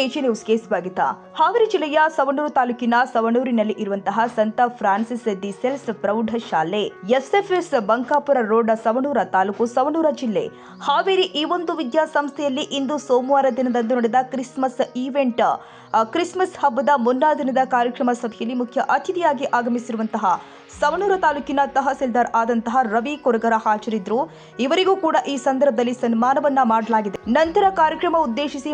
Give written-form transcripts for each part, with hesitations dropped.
AG ನ್ಯೂಸ್ಗೆ ಸ್ವಾಗತ. ಹಾವೇರಿ ಜಿಲ್ಲೆಯ ಸವಣೂರು ತಾಲೂಕಿನ ಸವಣೂರಿನಲ್ಲಿ ಇರುವಂತಹ ಸಂತ ಫ್ರಾನ್ಸಿಸ್ ದಿ ಸೇಲ್ಸ್ ಪ್ರೌಢಶಾಲೆ ಎಸ್ಎಫ್ಎಸ್ ಬಂಕಾಪುರ ರೋಡ್, ಸವಣೂರ ತಾಲೂಕು, ಸವಣೂರ ಜಿಲ್ಲೆ, ಹಾವೇರಿ. ಈ ಒಂದು ವಿದ್ಯಾಸಂಸ್ಥೆಯಲ್ಲಿ ಇಂದು ಸೋಮವಾರ ದಿನದಂದು ನಡೆದ ಕ್ರಿಸ್ಮಸ್ ಹಬ್ಬದ ಮುನ್ನಾ ದಿನದ ಕಾರ್ಯಕ್ರಮ ಸಭೆಯಲ್ಲಿ ಮುಖ್ಯ ಅತಿಥಿಯಾಗಿ ಆಗಮಿಸಿರುವಂತಹ ಸವಣೂರು ತಾಲೂಕಿನ ತಹಸೀಲ್ದಾರ್ ಆದಂತಹ ರವಿ ಕೊರಗರ ಹಾಜರಿದ್ದರು. ಇವರಿಗೂ ಕೂಡ ಈ ಸಂದರ್ಭದಲ್ಲಿ ಸನ್ಮಾನವನ್ನ ಮಾಡಲಾಗಿದೆ. ನಂತರ ಕಾರ್ಯಕ್ರಮ ಉದ್ದೇಶಿಸಿ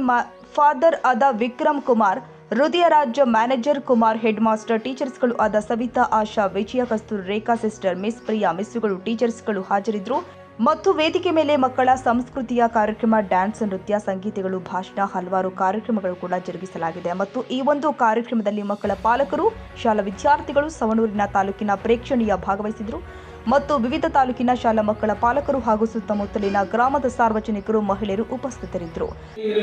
ಫಾದರ್ ಆದ ವಿಕ್ರಮ್ ಕುಮಾರ್, ಹೃದಯ ರಾಜ್ಯ ಮ್ಯಾನೇಜರ್ ಕುಮಾರ್, ಹೆಡ್ ಮಾಸ್ಟರ್ ಟೀಚರ್ಸ್ಗಳು ಆದ ಸವಿತಾ, ಆಶಾ, ವಿಜಯ, ಕಸ್ತೂರ್, ರೇಖಾ, ಸಿಸ್ಟರ್, ಮಿಸ್ ಪ್ರಿಯಾ, ಮಿಸ್ಸುಗಳು, ಟೀಚರ್ಸ್ಗಳು ಹಾಜರಿದ್ದರು. ಮತ್ತು ವೇದಿಕೆ ಮೇಲೆ ಮಕ್ಕಳ ಸಂಸ್ಕೃತಿಯ ಕಾರ್ಯಕ್ರಮ, ಡ್ಯಾನ್ಸ್, ನೃತ್ಯ, ಸಂಗೀತಗಳು, ಭಾಷಣ, ಹಲವಾರು ಕಾರ್ಯಕ್ರಮಗಳು ಕೂಡ ಜರುಗಿಸಲಾಗಿದೆ. ಮತ್ತು ಈ ಒಂದು ಕಾರ್ಯಕ್ರಮದಲ್ಲಿ ಮಕ್ಕಳ ಪಾಲಕರು, ಶಾಲಾ ವಿದ್ಯಾರ್ಥಿಗಳು, ಸವಣೂರಿನ ತಾಲೂಕಿನ ಪ್ರೇಕ್ಷಣೀಯ ಭಾಗವಹಿಸಿದರು. ಮತ್ತು ವಿವಿಧ ತಾಲೂಕಿನ ಶಾಲಾ ಮಕ್ಕಳ ಪಾಲಕರು ಹಾಗೂ ಸುತ್ತಮುತ್ತಲಿನ ಗ್ರಾಮದ ಸಾರ್ವಜನಿಕರು, ಮಹಿಳೆಯರು ಉಪಸ್ಥಿತರಿದ್ದರು.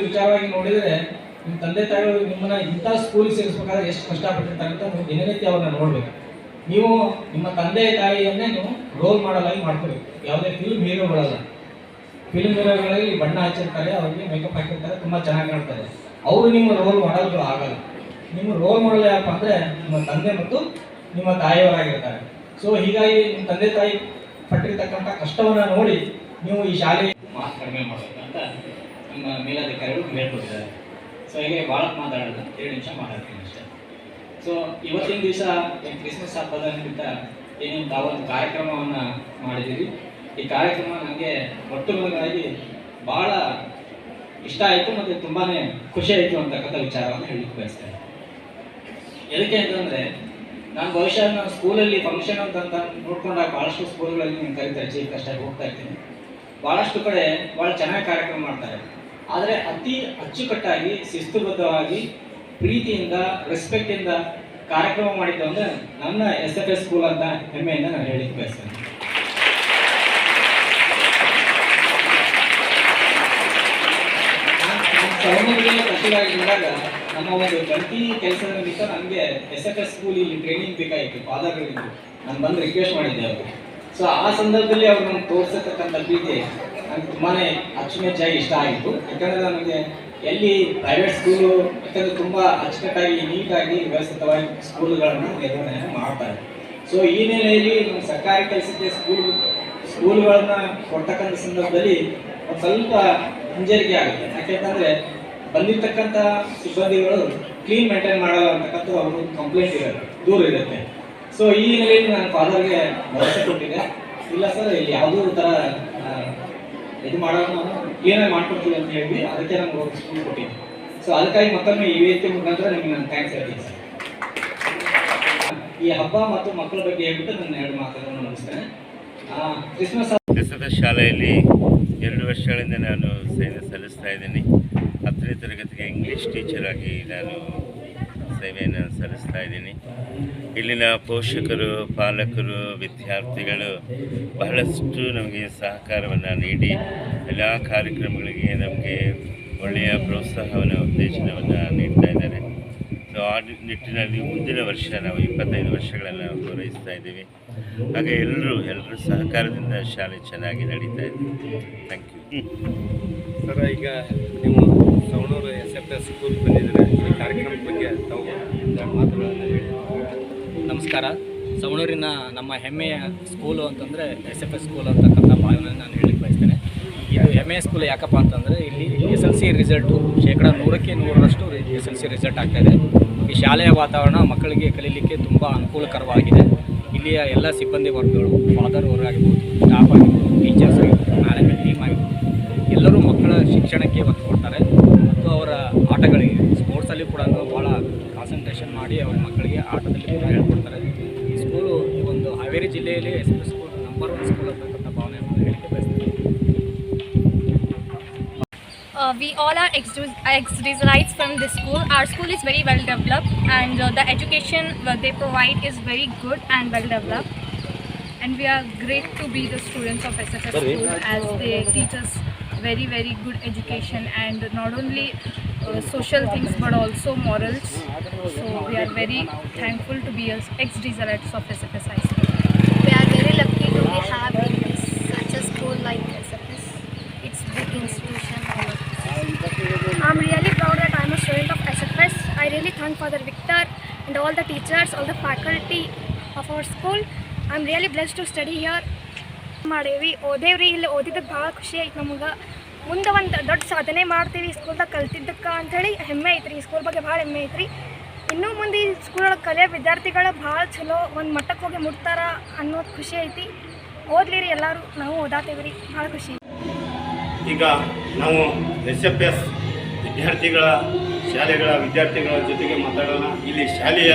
ವಿಚಾರವಾಗಿ ನೋಡಿದರೆ ನಿಮ್ಮ ತಂದೆ ತಾಯಿಗಳು ನಿಮ್ಮನ್ನ ಇಂಥ ಸ್ಕೂಲ್ ಸೇರಿಸಬೇಕಾದ್ರೆ ಎಷ್ಟು ಕಷ್ಟಪಟ್ಟಿರ್ತಾರೆ ಅಂತ ನೀವು ದಿನನಿತ್ಯ ಅವ್ರನ್ನ ನೋಡ್ಬೇಕು. ನೀವು ನಿಮ್ಮ ತಂದೆ ತಾಯಿಯನ್ನೇ ನೀವು ರೋಲ್ ಮಾಡಲ್ ಆಗಿ ಮಾಡ್ಕೋಬೇಕು. ಯಾವುದೇ ಫಿಲ್ಮ್ ಹೀರೋಗಳಲ್ಲ. ಫಿಲ್ಮ್ ಹೀರೋಗಳಲ್ಲಿ ಬಣ್ಣ ಹಚ್ಚಿರ್ತಾರೆ, ಅವ್ರಿಗೆ ಮೇಕಪ್ ಹಾಕಿರ್ತಾರೆ, ತುಂಬ ಚೆನ್ನಾಗಿ ಕಾಣ್ತಾರೆ. ಅವರು ನಿಮ್ಮ ರೋಲ್ ಮಾಡಲ್ಗಳು ಆಗಲ್ಲ. ನಿಮ್ಮ ರೋಲ್ ಮಾಡಲ್ ಯಾರಪ್ಪ ಅಂದರೆ ನಿಮ್ಮ ತಂದೆ ಮತ್ತು ನಿಮ್ಮ ತಾಯಿಯವರಾಗಿರ್ತಾರೆ. ಸೊ ಹೀಗಾಗಿ ನಿಮ್ಮ ತಂದೆ ತಾಯಿ ಪಟ್ಟಿರ್ತಕ್ಕಂಥ ಕಷ್ಟವನ್ನು ನೋಡಿ ನೀವು ಈ ಶಾಲೆ ಮಾತು ಕಡಿಮೆ ಮಾಡಬೇಕು ಅಂತ ನಮ್ಮ ಮೇಲಧಿಕಾರಿಗಳು ಹೇಳ್ಕೊಟ್ಟಿದ್ದಾರೆ. ಸೊ ಹೀಗೆ ಭಾಳ ಮಾತಾಡೋದು 2 ನಿಮಿಷ ಮಾತಾಡ್ತೀನಿ ಅಷ್ಟೇ. ಸೊ ಇವತ್ತಿನ ದಿವಸ ಕ್ರಿಸ್ಮಸ್ ಹಬ್ಬದ ನಿಮಿತ್ತ ಏನೇನು ತಾವೊಂದು ಕಾರ್ಯಕ್ರಮವನ್ನು ಮಾಡಿದ್ದೀವಿ. ಈ ಕಾರ್ಯಕ್ರಮ ನನಗೆ ಒಟ್ಟುಗುಣವಾಗಿ ಭಾಳ ಇಷ್ಟ ಆಯಿತು ಮತ್ತು ತುಂಬಾ ಖುಷಿ ಆಯಿತು ಅಂತಕ್ಕಂಥ ವಿಚಾರವನ್ನು ಹೇಳಲಿಕ್ಕೆ ಬಯಸ್ತೇನೆ. ಎದಕ್ಕೆ ಅಂತಂದರೆ ನಾನು ಬಹುಶಃ ನಾನು ಸ್ಕೂಲಲ್ಲಿ ಫಂಕ್ಷನ್ ಅಂತ ನೋಡ್ಕೊಂಡಾಗ ಭಾಳಷ್ಟು ಸ್ಕೂಲ್ಗಳಲ್ಲಿ ನಾನು ಕರೀತಾರೆ, ಚೀಫ್ ಗೆಸ್ಟಾಗಿ ಹೋಗ್ತಾ ಇರ್ತೀನಿ. ಭಾಳಷ್ಟು ಕಡೆ ಭಾಳ ಚೆನ್ನಾಗಿ ಕಾರ್ಯಕ್ರಮ ಮಾಡ್ತಾರೆ. ಆದರೆ ಅತಿ ಅಚ್ಚುಕಟ್ಟಾಗಿ, ಶಿಸ್ತುಬದ್ಧವಾಗಿ, ಪ್ರೀತಿಯಿಂದ, ರೆಸ್ಪೆಕ್ಟಿಂದ ಕಾರ್ಯಕ್ರಮ ಮಾಡಿದ್ದು ಅಂದರೆ ನನ್ನ SFS ಸ್ಕೂಲ್ ಅಂತ ಹೆಮ್ಮೆಯಿಂದ ನಾನು ಹೇಳಲಿಕ್ಕೆ ಬಯಸ್ತೇನೆ. ಸವಣೂರಿಗೆ ತಹಶೀಲಾಗಿದ್ದಾಗ ನಮ್ಮ ಒಂದು ಜಂಟಿ ಕೆಲಸದ ನಿಮಿತ್ತ ನನಗೆ SFS ಸ್ಕೂಲ್ ಇಲ್ಲಿ ಟ್ರೈನಿಂಗ್ ಬೇಕಾಗಿತ್ತು. ಫಾದರ್ಗಳಿದ್ದು ನಾನು ಬಂದು ರಿಕ್ವೆಸ್ಟ್ ಮಾಡಿದ್ದೆ ಅವರು. ಸೊ ಆ ಸಂದರ್ಭದಲ್ಲಿ ಅವ್ರು ನಮ್ಗೆ ತೋರಿಸತಕ್ಕಂಥ ಪ್ರೀತಿ ನನಗೆ ತುಂಬಾ ಅಚ್ಚುಮೆಚ್ಚಾಗಿ ಇಷ್ಟ ಆಗಿತ್ತು. ಯಾಕಂದರೆ ನನಗೆ ಎಲ್ಲಿ ಪ್ರೈವೇಟ್ ಸ್ಕೂಲು, ಯಾಕಂದರೆ ತುಂಬ ಅಚ್ಚುಕಟ್ಟಾಗಿ, ನೀಟಾಗಿ, ವ್ಯವಸ್ಥಿತವಾಗಿ ಸ್ಕೂಲ್ಗಳನ್ನು ನಿರ್ವಹಣೆ ಮಾಡ್ತಾರೆ. ಸೊ ಈ ನೆಲೆಯಲ್ಲಿ ನಮ್ಮ ಸರ್ಕಾರಿ ಕೆಲಸಕ್ಕೆ ಸ್ಕೂಲ್ಗಳನ್ನ ಕೊಡ್ತಕ್ಕಂಥ ಸಂದರ್ಭದಲ್ಲಿ ಒಂದು ಸ್ವಲ್ಪ ಹಿಂಜರಿಕೆ ಆಗುತ್ತೆ. ಯಾಕೆಂತಂದರೆ ಬಂದಿರತಕ್ಕಂಥ ಸಿಬ್ಬಂದಿಗಳು ಕ್ಲೀನ್ ಮೇಂಟೈನ್ ಮಾಡಲ್ಲ ಅಂತಕ್ಕಂಥ ಅವರು ಕಂಪ್ಲೇಂಟ್ ಇರುತ್ತೆ, ದೂರ ಇರುತ್ತೆ. ಸೊ ಈ ನೆಲೆಯಲ್ಲಿ ನಾನು ಫಾದರ್ಗೆ ಭರವಸೆ ಕೊಟ್ಟಿದ್ದೆ, ಇಲ್ಲ ಸರ್ ಇಲ್ಲಿ ಯಾವುದೂ ಥರ ಇದು ಮಾಡೋದು ನಾವು ಕ್ಲೀನಾಗಿ ಮಾಡ್ಕೊಡ್ತೀವಿ ಅಂತ ಹೇಳಿ ಅದಕ್ಕೆ ನಮ್ಗೆ ಸ್ಕೂಲ್ ಕೊಟ್ಟಿದ್ದೆ. ಸೊ ಅದಕ್ಕಾಗಿ ಮತ್ತೊಮ್ಮೆ ಈ ವೇದಿಕೆ ಮುಖಾಂತರ ನಿಮಗೆ ನಾನು ಥ್ಯಾಂಕ್ಸ್ ಹೇಳ್ತೀನಿ ಸರ್. ಈ ಹಬ್ಬ ಮತ್ತು ಮಕ್ಕಳ ಬಗ್ಗೆ ಹೇಳ್ಬಿಟ್ಟು ನಾನು 2 ಮಾತುಗಳನ್ನು ಮುಗಿಸ್ತೇನೆ. ಕ್ರಿಸ್ಮಸ್ ಶಾಲೆಯಲ್ಲಿ 2 ವರ್ಷಗಳಿಂದ ನಾನು ಸೇವೆ ಸಲ್ಲಿಸ್ತಾ ಇದ್ದೀನಿ. 10ನೇ ತರಗತಿಗೆ ಇಂಗ್ಲೀಷ್ ಟೀಚರ್ ಆಗಿ ನಾನು ಸೇವೆಯನ್ನು ಸಲ್ಲಿಸ್ತಾ ಇದ್ದೀನಿ. ಇಲ್ಲಿನ ಪೋಷಕರು, ಪಾಲಕರು, ವಿದ್ಯಾರ್ಥಿಗಳು ಬಹಳಷ್ಟು ನಮಗೆ ಸಹಕಾರವನ್ನು ನೀಡಿ ಎಲ್ಲ ಕಾರ್ಯಕ್ರಮಗಳಿಗೆ ನಮಗೆ ಒಳ್ಳೆಯ ಪ್ರೋತ್ಸಾಹವನ್ನು, ಉತ್ತೇಜನವನ್ನು ನೀಡ್ತಾ ಇದ್ದಾರೆ. ಸೊ ಆ ನಿಟ್ಟಿನಲ್ಲಿ ಮುಂದಿನ ವರ್ಷ ನಾವು 25 ವರ್ಷಗಳನ್ನು ಪೂರೈಸ್ತಾ ಇದ್ದೀವಿ. ಹಾಗೆ ಎಲ್ಲರೂ ಸಹಕಾರದಿಂದ ಶಾಲೆ ಚೆನ್ನಾಗಿ ನಡೀತಾ ಇದೆ. Thank you sir. ಈಗ ನೀವು ಸವಣೂರು SFS ಸ್ಕೂಲ್ ಬಂದಿದ್ದೀರಾ, ಈ ಕಾರ್ಯಕ್ರಮದ ಬಗ್ಗೆ ತಾವು ಮಾತುಗಳನ್ನು ಹೇಳಿ. ನಮಸ್ಕಾರ. ಸವಣೂರಿನ ನಮ್ಮ ಹೆಮ್ಮೆಯ ಸ್ಕೂಲು ಅಂತಂದರೆ SFS ಸ್ಕೂಲ್ ಅಂತಕ್ಕಂಥ ಭಾವನೆ ನಾನು ಹೇಳಲಿಕ್ಕೆ ಬಯಸ್ತೇನೆ. ಇದು ಹೆಮ್ಮೆಯ ಸ್ಕೂಲ್ ಯಾಕಪ್ಪ ಅಂತಂದರೆ ಇಲ್ಲಿ SLC ರಿಸಲ್ಟು 100% 100% SLC ರಿಸಲ್ಟ್ ಆಗ್ತಾಯಿದೆ. ಈ ಶಾಲೆಯ ವಾತಾವರಣ ಮಕ್ಕಳಿಗೆ ಕಲೀಲಿಕ್ಕೆ ತುಂಬ ಅನುಕೂಲಕರವಾಗಿದೆ. ಇಲ್ಲಿಯ ಎಲ್ಲ ಸಿಬ್ಬಂದಿ ವರ್ಗಗಳು, ಫಾದರ್ ಅವರಾಗಿರ್ಬೋದು, ಸ್ಟಾಫ್ ಆಗಿರ್ಬೋದು, ಟೀಚರ್ಸ್ ಆಗಿರ್ಬೋದು, ಮ್ಯಾನೇಜ್ಮೆಂಟ್ ಟೀಮ್ ಆಗಿರ್ಬೋದು, ಎಲ್ಲರೂ ಮಕ್ಕಳ ಶಿಕ್ಷಣಕ್ಕೆ ಒತ್ತು ಕೊಡ್ತಾರೆ. ಮತ್ತು ಅವರ ಆಟಗಳಿಗೆ, ಸ್ಪೋರ್ಟ್ಸಲ್ಲಿ ಕೂಡ ಭಾಳ ಕಾನ್ಸಂಟ್ರೇಷನ್ ಮಾಡಿ ಅವ್ರ ಮಕ್ಕಳಿಗೆ ಆಟದಲ್ಲಿ ಕೂಡ ಹೇಳ್ಕೊಡ್ತಾರೆ. ಈ ಸ್ಕೂಲು ಒಂದು ಹಾವೇರಿ ಜಿಲ್ಲೆಯಲ್ಲಿ SFS ಸ್ಕೂಲ್ ನಂಬರ್ 1 ಸ್ಕೂಲ್ ಅಂತಕ್ಕಂಥ ಭಾವನೆ ಹೇಳಿಕೆ ಬಯಸ್ತಾರೆ. We all are ex-Israelites from this school. Our school is very well developed and the education they provide is very good and well developed. And we are great to be the students of SFS school as they teach us very good education and not only social things but also morals. So we are very thankful to be ex-Israelites of SFS high school. We are very lucky to have such a school like SFS. It's a big institution. I'm really proud that I'm a student of teachers, all the faculty of our school. I'm really blessed to study here. ಮಾಡೇವಿ ಓದೇವ್ರಿ, ಇಲ್ಲಿ ಓದಿದ್ದಕ್ಕೆ ಭಾಳ ಖುಷಿ ಐತೆ ನಮಗೆ. ಮುಂದೆ ಒಂದು ದೊಡ್ಡ ಸಾಧನೆ ಮಾಡ್ತೀವಿ ಸ್ಕೂಲ್ದಾಗ ಕಲ್ತಿದ್ದಕ್ಕೆ ಅಂಥೇಳಿ ಹೆಮ್ಮೆ ಐತ್ರಿ. ಈ ಸ್ಕೂಲ್ ಬಗ್ಗೆ ಭಾಳ ಹೆಮ್ಮೆ ಐತ್ರಿ. ಇನ್ನೂ ಮುಂದೆ ಈ ಸ್ಕೂಲೊಳಗೆ ಕಲಿಯೋ ವಿದ್ಯಾರ್ಥಿಗಳು ಭಾಳ ಚಲೋ ಒಂದು ಮಟ್ಟಕ್ಕೆ ಹೋಗಿ ಮುಟ್ತಾರ ಅನ್ನೋದು ಖುಷಿ ಐತಿ. ಓದ್ಲಿರಿ ಎಲ್ಲರೂ, ನಾವು ಓದಾತೇವೆ ರೀ, ಭಾಳ ಖುಷಿ. ಈಗ ನಾವು SFS ವಿದ್ಯಾರ್ಥಿಗಳ ಶಾಲೆಗಳ ವಿದ್ಯಾರ್ಥಿಗಳ ಜೊತೆಗೆ ಮಾತಾಡೋಣ. ಇಲ್ಲಿ ಶಾಲೆಯ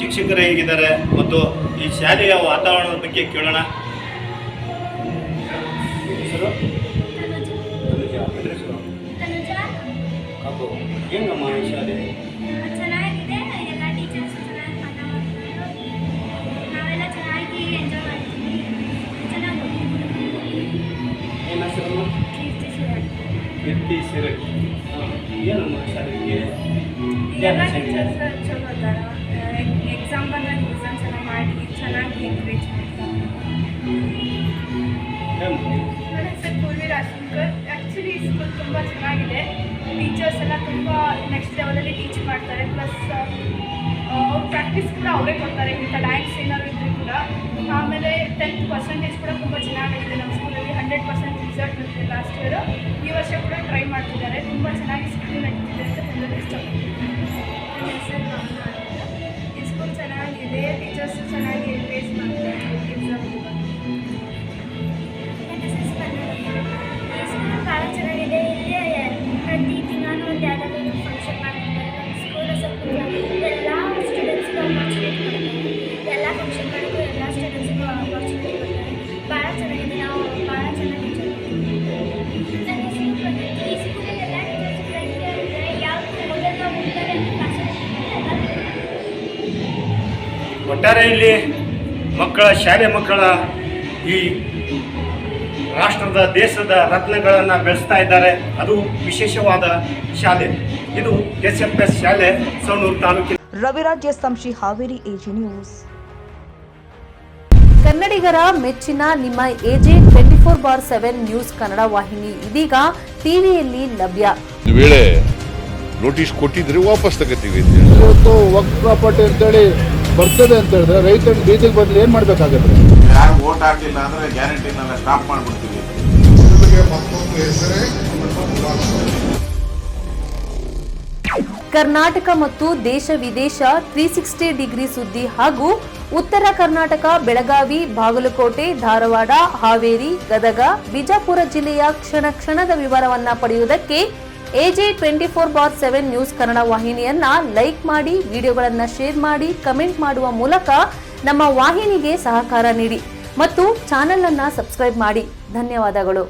ಶಿಕ್ಷಕರು ಹೇಗಿದ್ದಾರೆ ಮತ್ತು ಈ ಶಾಲೆಯ ವಾತಾವರಣದ ಬಗ್ಗೆ ಕೇಳೋಣ. ಹೆಸರು ಅದು ಹೆಂಗಮ್ಮ ಈ ಶಾಲೆ? ಚೆನ್ನಾಗಿದೆ, ಎಲ್ಲ ಟೀಚರ್ಸ್ ಚೆನ್ನಾಗಿ ಪಾಠ ಮಾಡ್ತಾರೆ, ನಾವೆಲ್ಲ ಚೆನ್ನಾಗಿ ಎಂಜಾಯ್ ಮಾಡ್ತೀವಿ, ಚೆನ್ನಾಗಿ ಏನು ಹೆಸರು? ಕೀರ್ತಿ ಸಿರಗಿ. ಏನಮ್ಮ ಶಾಲೆಗೆ ಎಲ್ಲ ಟೀಚರ್ಸ್ ಚಲೋ ಅದಾರ. ಎಕ್ಸಾಮ್ ಬಂದಾಗ ಎಕ್ಸಾಮ್ ಚೆನ್ನಾಗಿ ಮಾಡಿ ಚೆನ್ನಾಗಿ ಎಂಕರೇಜ್ ಮಾಡ್ತಾರೆ. ನನ್ನ ಹೆಸರು ಪೂರ್ವಿ ರಾಜಶಂಕರ್. ಆ್ಯಕ್ಚುಲಿ ಈ ಸ್ಕೂಲ್ ತುಂಬ ಚೆನ್ನಾಗಿದೆ. ಟೀಚರ್ಸ್ ಎಲ್ಲ ತುಂಬ ನೆಕ್ಸ್ಟ್ ಲೆವೆಲಲ್ಲಿ ಟೀಚ್ ಮಾಡ್ತಾರೆ. ಪ್ಲಸ್ ಅವ್ರ ಪ್ರಾಕ್ಟೀಸ್ ಕೂಡ ಅವರೇ ಕೊಡ್ತಾರೆ. ಇಂಥ ಡ್ಯಾನ್ಸ್ ಏನಾದ್ರು ಇದ್ದರೂ ಕೂಡ. ಆಮೇಲೆ 10% ಕೂಡ ತುಂಬ ಚೆನ್ನಾಗಿದೆ ನಮ್ಮ ಸ್ಕೂಲಲ್ಲಿ. 100% ರಿಸಲ್ಟ್ ಬಂದಿದೆ ಲಾಸ್ಟ್ ಇಯರು. ಈ ವರ್ಷ ಕೂಡ ಟ್ರೈ ಮಾಡ್ತಿದ್ದಾರೆ. ತುಂಬ ಚೆನ್ನಾಗಿ ಸ್ಕೂಲ್ ನಡೀತಿದೆ ಅಂತ ಹೇಳೋದು ಇಷ್ಟಪಡ್ತೀನಿ. ನನ್ನ ಹೆಸರು ರಾಮಣ್ಣ ಅಂತ. ಈ ಸ್ಕೂಲ್ ಚೆನ್ನಾಗಿದೆ, ಟೀಚರ್ಸ್ ಚೆನ್ನಾಗಿ ಎಂಕರೇಜ್ ಮಾಡ್ತಾರೆ ಎಕ್ಸಾಮ್ಗೆ. ಭಾಳ ಚೆನ್ನಾಗಿದೆ. ಇಲ್ಲಿ ಪ್ರತಿ ದಿನಾನು ಒಂದು ಯಾವುದಾದ್ರು ಫಂಕ್ಷನ್ ಮಾಡ್ತಿದ್ದಾರೆ. ನಮ್ಮ ಸ್ಕೂಲ್ ಸ್ವಲ್ಪ ಎಲ್ಲ ಸ್ಟೂಡೆಂಟ್ಸ್ಗೂ ಆಪರ್ಚುನಿಟಿ ಕೊಡ್ತಾರೆ. ಎಲ್ಲ ಫಂಕ್ಷನ್ ಮಾಡಿದ್ರು ಎಲ್ಲ ಸ್ಟೂಡೆಂಟ್ಸ್ಗೂ ಆಪರ್ಚುನಿಟಿ ಕೊಡ್ತಾರೆ. ಭಾಳ ಚೆನ್ನಾಗಿದೆ, ನಾವು ಭಾಳ ಚೆನ್ನಾಗಿ ನನ್ನ ಹೆಸರು ಪ್ರಗತಿ. ಈ ಸ್ಕೂಲಲ್ಲಿ ಎಲ್ಲ ಟೀಚರ್ಸ್ ಫ್ರೆಂಡ್ಲಿ ಆಗಿದ್ದಾರೆ. ಯಾವ ಮೊದಲು ನಾವು ಹೋಗ್ತಾರೆ ಅಂತ ಒಟ್ಟಾರೆ ಇಲ್ಲಿ ಶಾಲೆ ಮಕ್ಕಳ ಈ ರಾಷ್ಟ್ರದ ದೇಶದ ರತ್ನಗಳನ್ನು ಬೆಳೆಸ್ತಾ ಇದ್ದಾರೆ. ಅದು ವಿಶೇಷವಾದ ಶಾಲೆ. ಇದು SFS ಶಾಲೆ, ಸವಣೂರು ತಾಲೂಕಿನ. Raviraj Sanshi, Haveri AG news. ಕನ್ನಡಿಗರ ಮೆಚ್ಚಿನ ನಿಮ್ಮ AG 24/7 ನ್ಯೂಸ್ ಕನ್ನಡ ವಾಹಿನಿ ಇದೀಗ ಟಿವಿಯಲ್ಲಿ ಲಭ್ಯ. ಒಂದು ವೇಳೆ ನೋಟಿಸ್ ಕೊಟ್ಟಿದ್ರೆ ವಾಪಸ್ ತಗೋತೀವಿ. ಇವತ್ತು ವಕ್ಫ್ ಪ್ರಾಪರ್ಟಿ ಅಂತೇಳಿ ಬರ್ತದೆ ಅಂತ ಹೇಳಿದ್ರೆ ರೈತರು ಬೀದಿಗೆ ಬಂದು ಏನು ಮಾಡಬೇಕಾಗತ್ತೆ? ಯಾರು ವೋಟ್ ಹಾಕಲಿಲ್ಲ ಅಂದ್ರೆ ಗ್ಯಾರಂಟಿನೆಲ್ಲ ಸ್ಟಾಪ್ ಮಾಡ್ಬಿಡ್ತೀವಿ. ಕರ್ನಾಟಕ ಮತ್ತು ದೇಶ ವಿದೇಶ 360 ಡಿಗ್ರಿ ಸುದ್ದಿ ಹಾಗೂ ಉತ್ತರ ಕರ್ನಾಟಕ, ಬೆಳಗಾವಿ, ಬಾಗಲಕೋಟೆ, ಧಾರವಾಡ, ಹಾವೇರಿ, ಗದಗ, ಬಿಜಾಪುರ ಜಿಲ್ಲೆಯ ಕ್ಷಣ ಕ್ಷಣದ ವಿವರವನ್ನ ಪಡೆಯುವುದಕ್ಕೆ AG 24/7 ನ್ಯೂಸ್ ಕನ್ನಡ ವಾಹಿನಿಯನ್ನ ಲೈಕ್ ಮಾಡಿ, ವಿಡಿಯೋಗಳನ್ನು ಶೇರ್ ಮಾಡಿ, ಕಮೆಂಟ್ ಮಾಡುವ ಮೂಲಕ ನಮ್ಮ ವಾಹಿನಿಗೆ ಸಹಕಾರ ನೀಡಿ ಮತ್ತು ಚಾನೆಲ್ ಅನ್ನು ಸಬ್ಸ್ಕ್ರೈಬ್ ಮಾಡಿ. ಧನ್ಯವಾದಗಳು.